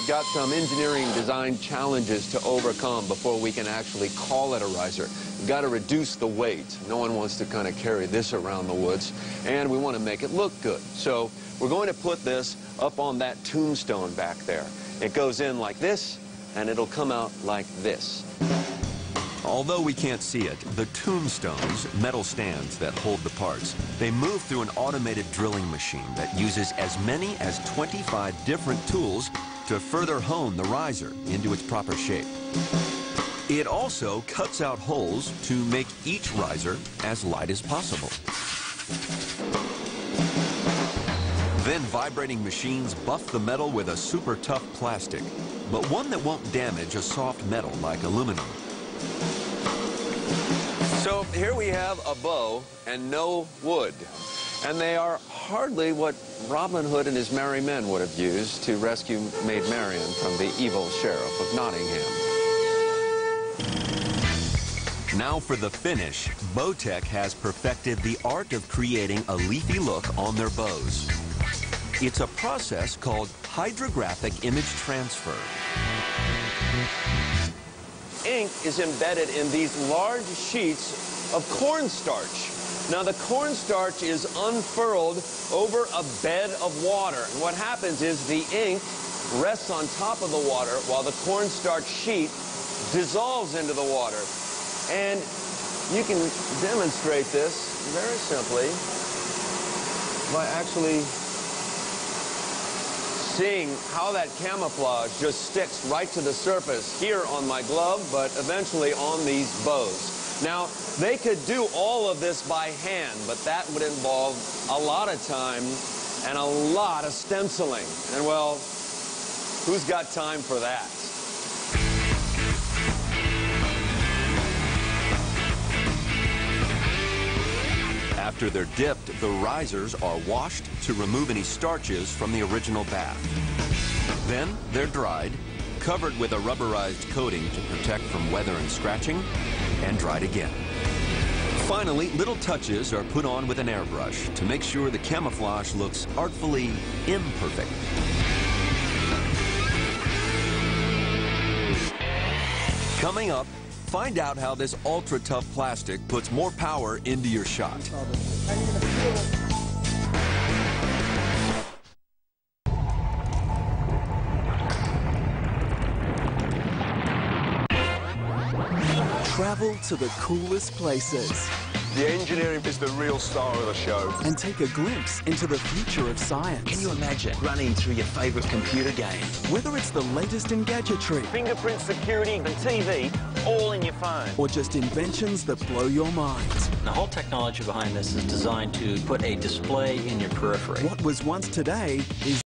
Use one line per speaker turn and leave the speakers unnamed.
we've got some engineering design challenges to overcome before we can actually call it a riser. We've got to reduce the weight. No one wants to kind of carry this around the woods, and we want to make it look good. So we're going to put this up on that tombstone back there. It goes in like this, and it'll come out like this. Although we can't see it, the tombstones, metal stands that hold the parts, they move through an automated drilling machine that uses as many as 25 different tools to further hone the riser into its proper shape. It also cuts out holes to make each riser as light as possible. Then vibrating machines buff the metal with a super tough plastic, but one that won't damage a soft metal like aluminum. So here we have a bow and no wood, and they are hardly what Robin Hood and his merry men would have used to rescue Maid Marian from the evil sheriff of Nottingham. Now for the finish, Bowtech has perfected the art of creating a leafy look on their bows. It's a process called hydrographic image transfer. Ink is embedded in these large sheets of cornstarch. Now, the cornstarch is unfurled over a bed of water. And what happens is the ink rests on top of the water while the cornstarch sheet dissolves into the water. And you can demonstrate this very simply by actually seeing how that camouflage just sticks right to the surface here on my glove, but eventually on these bows. Now, they could do all of this by hand, but that would involve a lot of time and a lot of stenciling. And, well, who's got time for that? After they're dipped, the risers are washed to remove any starches from the original bath. Then they're dried, covered with a rubberized coating to protect from weather and scratching, and dried again. Finally, little touches are put on with an airbrush to make sure the camouflage looks artfully imperfect. Coming up, find out how this ultra-tough plastic puts more power into your shot.
Travel to the coolest places.
The engineering is the real star of the show.
And take a glimpse into the future of science.
Can you imagine running through your favourite computer game?
Whether it's the latest in gadgetry,
fingerprint security and TV, all in your phone.
or just inventions that blow your mind.
The whole technology behind this is designed to put a display in your periphery.
What was once today is